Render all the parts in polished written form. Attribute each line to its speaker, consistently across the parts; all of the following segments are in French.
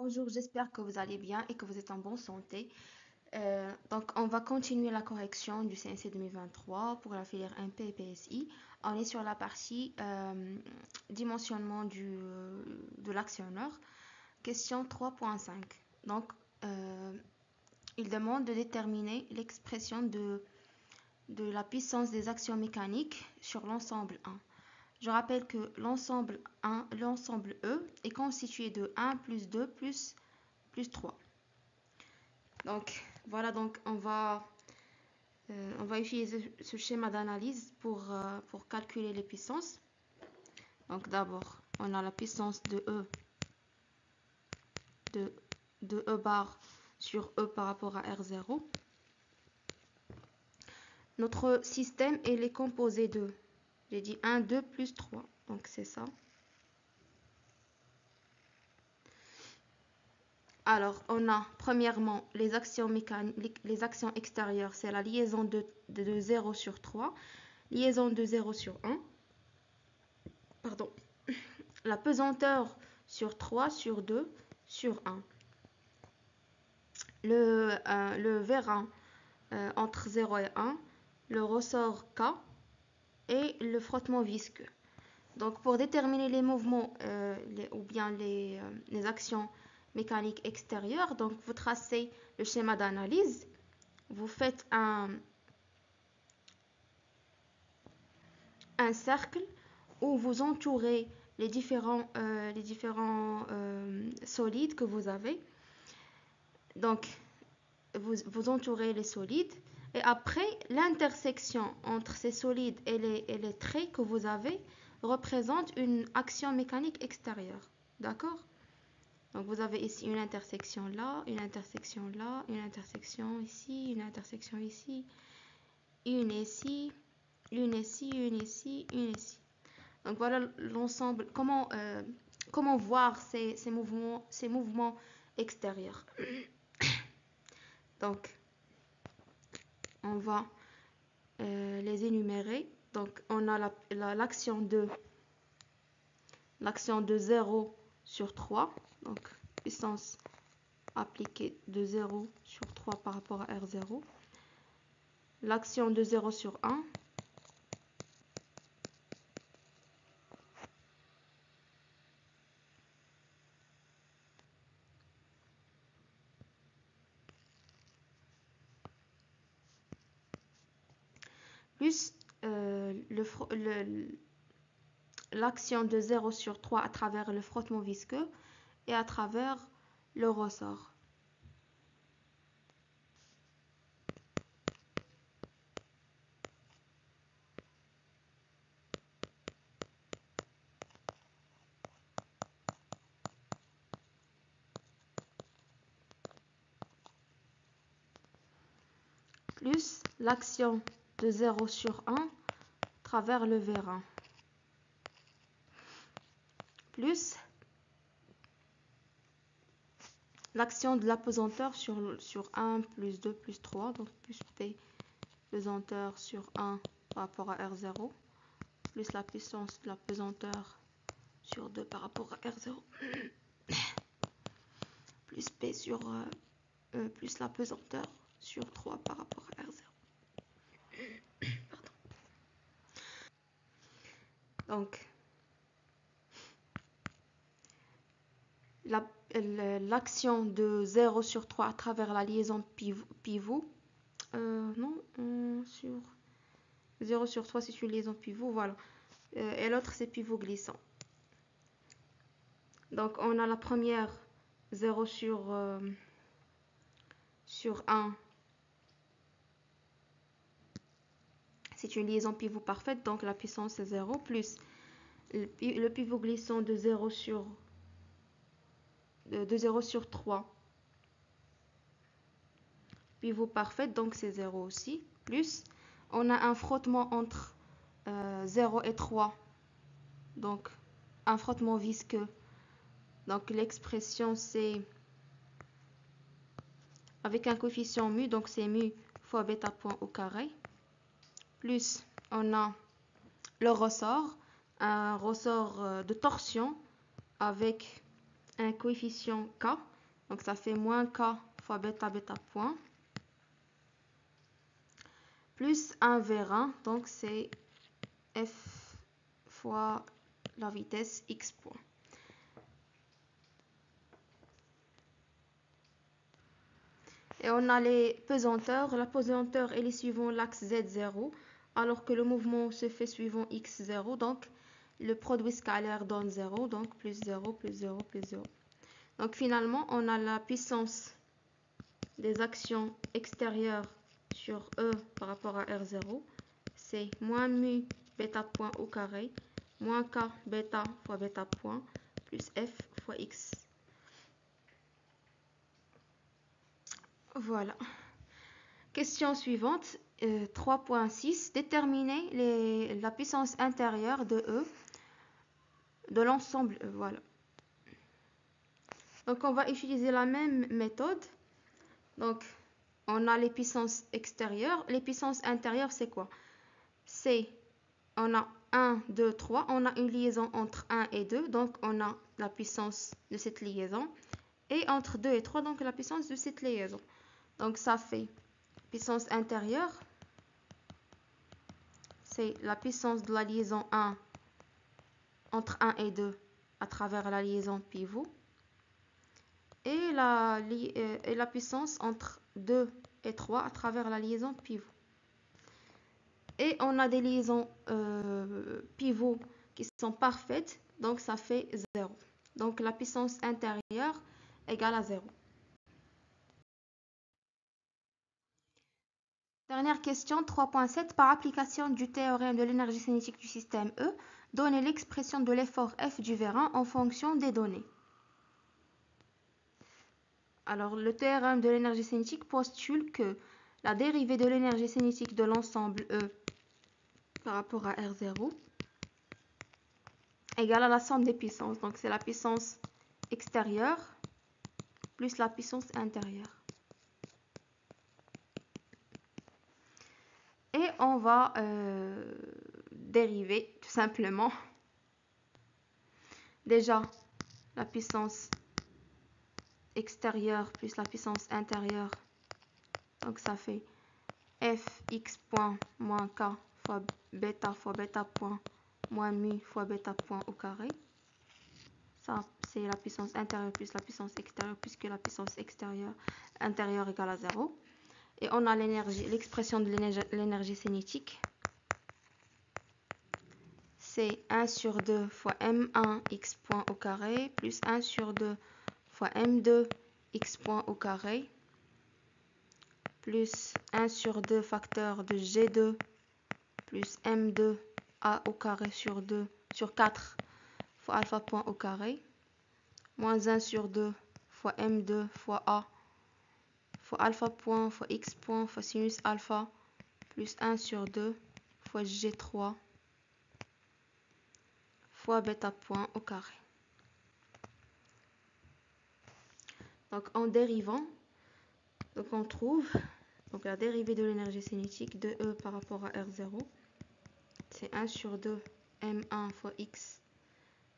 Speaker 1: Bonjour, j'espère que vous allez bien et que vous êtes en bonne santé. Donc, on va continuer la correction du CNC 2023 pour la filière MP et PSI. On est sur la partie dimensionnement de l'actionneur. Question 3.5. Donc, il demande de déterminer l'expression de la puissance des actions mécaniques sur l'ensemble 1. Je rappelle que l'ensemble E est constitué de 1 plus 2 plus 3. Donc voilà, donc on va utiliser ce schéma d'analyse pour calculer les puissances. Donc d'abord, on a la puissance de E bar sur E par rapport à R0. Notre système est composé de, j'ai dit 1, 2 plus 3. Donc c'est ça. Alors, on a premièrement les actions mécaniques, les actions extérieures, c'est la liaison de 0 sur 3, liaison de 0 sur 1, pardon, la pesanteur sur 3, sur 2, sur 1. Le vérin entre 0 et 1, le ressort K et le frottement visqueux. Donc, pour déterminer les mouvements ou bien les actions mécaniques extérieures, donc vous tracez le schéma d'analyse, vous faites un cercle où vous entourez les différents solides que vous avez. Donc, vous entourez les solides et après, l'intersection entre ces solides et les traits que vous avez représente une action mécanique extérieure. D'accord? Donc, vous avez ici une intersection là, une intersection là, une intersection ici, une intersection ici, une ici, une ici, une ici, une ici. Donc, voilà l'ensemble. Comment voir ces mouvements extérieurs. Donc, on va les énumérer. Donc, on a l'action de 0 sur 3. Donc, puissance appliquée de 0 sur 3 par rapport à R0. L'action de 0 sur 1. Plus l'action de 0 sur 3 à travers le frottement visqueux et à travers le ressort. Plus l'action de 0 sur 1 à travers le vérin. Plus l'action de la pesanteur sur 1 plus 2 plus 3, donc plus P pesanteur sur 1 par rapport à R0, plus la puissance de la pesanteur sur 2 par rapport à R0, plus P sur plus la pesanteur sur 3 par rapport à R0. Pardon. Donc, l'action de 0 sur 3 à travers la liaison pivot, sur 0 sur 3 c'est une liaison pivot, voilà. Et l'autre c'est pivot glissant. Donc on a la première 0 sur 1, c'est une liaison pivot parfaite, donc la puissance est 0, plus le pivot glissant de 0 sur 3, pivot parfait, donc c'est 0 aussi, plus on a un frottement entre 0 et 3, donc un frottement visqueux. Donc l'expression c'est avec un coefficient mu, donc c'est mu fois bêta point au carré, plus on a le ressort, un ressort de torsion avec un coefficient k, donc ça fait moins k fois bêta bêta point, plus un vérin, donc c'est f fois la vitesse x point. Et on a les pesanteurs. La pesanteur elle est suivant l'axe Z0, alors que le mouvement se fait suivant X0. Donc, le produit scalaire donne 0, donc plus 0, plus 0, plus 0. Donc, finalement, on a la puissance des actions extérieures sur E par rapport à R0. C'est moins mu bêta point au carré, moins K bêta fois bêta point, plus F fois X. Voilà. Question suivante, 3.6. Déterminer la puissance intérieure de E de l'ensemble E. Voilà. Donc, on va utiliser la même méthode. Donc, on a les puissances extérieures. Les puissances intérieures, c'est quoi? On a 1, 2, 3. On a une liaison entre 1 et 2. Donc, on a la puissance de cette liaison. Et entre 2 et 3, donc la puissance de cette liaison. Donc, ça fait puissance intérieure. C'est la puissance de la liaison 1 entre 1 et 2 à travers la liaison pivot. Et la puissance entre 2 et 3 à travers la liaison pivot. Et on a des liaisons pivot qui sont parfaites, donc ça fait 0. Donc la puissance intérieure égale à 0. Dernière question, 3.7. Par application du théorème de l'énergie cinétique du système E, donnez l'expression de l'effort F du vérin en fonction des données. Alors, le théorème de l'énergie cinétique postule que la dérivée de l'énergie cinétique de l'ensemble E par rapport à R0 égale à la somme des puissances. Donc, c'est la puissance extérieure plus la puissance intérieure. Et on va dériver tout simplement. Déjà, la puissance extérieure plus la puissance intérieure. Donc, ça fait fx point moins k fois bêta point moins mu fois bêta point au carré. Ça, c'est la puissance intérieure plus la puissance extérieure, puisque la puissance extérieure intérieure égale à 0. Et on a l'expression de l'énergie cinétique. C'est 1 sur 2 fois m1 x point au carré plus 1 sur 2 fois m2 x point au carré plus 1 sur 2 facteur de g2 plus m2 a au carré sur 4 fois alpha point au carré moins 1 sur 2 fois m2 fois a fois alpha point fois x point fois sinus alpha plus 1 sur 2 fois g3 fois bêta point au carré. Donc en dérivant, donc on trouve donc la dérivée de l'énergie cinétique de E par rapport à R0, c'est 1 sur 2 m1 fois x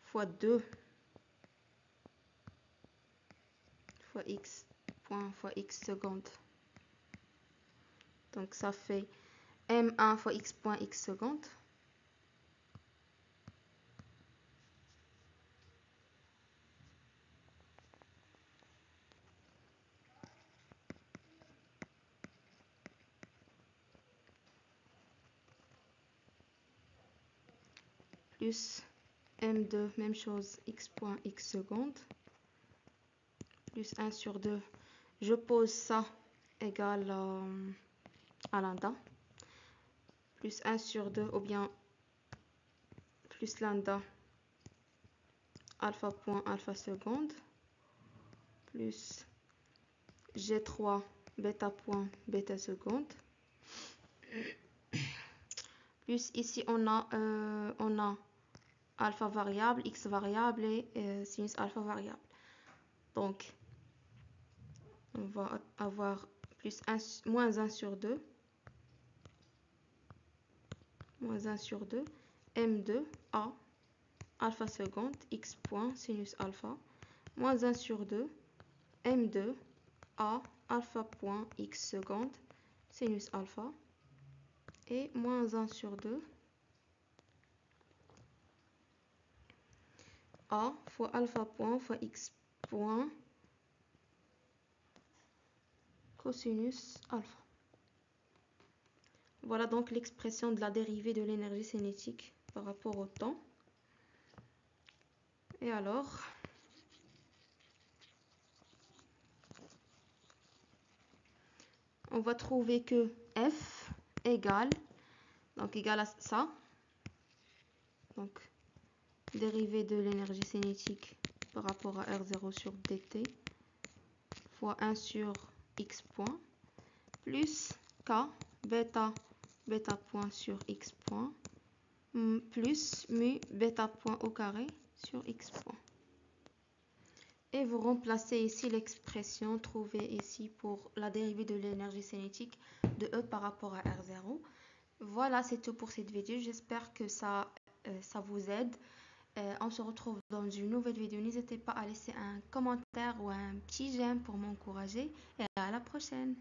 Speaker 1: fois 2 fois x point fois x seconde. Donc ça fait m1 fois x point x seconde. Plus m2, même chose, x point x seconde. Plus 1 sur 2. Je pose ça égale à lambda. Plus 1 sur 2 ou bien plus lambda alpha point alpha seconde plus g3 bêta point bêta seconde plus ici on a alpha variable, x variable et sinus alpha variable. Donc on va avoir moins 1 sur 2 moins 1 sur 2 m2 a alpha seconde x point sinus alpha moins 1 sur 2, M2, A, alpha point x seconde, sinus alpha, et moins 1 sur 2, A fois alpha point fois x point, cosinus alpha. Voilà donc l'expression de la dérivée de l'énergie cinétique par rapport au temps. Et alors, on va trouver que F égale à ça. Donc, dérivée de l'énergie cinétique par rapport à R0 sur dt fois 1 sur x point plus K bêta point sur x point plus mu bêta point au carré sur x point. Et vous remplacez ici l'expression trouvée ici pour la dérivée de l'énergie cinétique de E par rapport à R0. Voilà, c'est tout pour cette vidéo. J'espère que ça vous aide. On se retrouve dans une nouvelle vidéo. N'hésitez pas à laisser un commentaire ou un petit j'aime pour m'encourager. Et à la prochaine.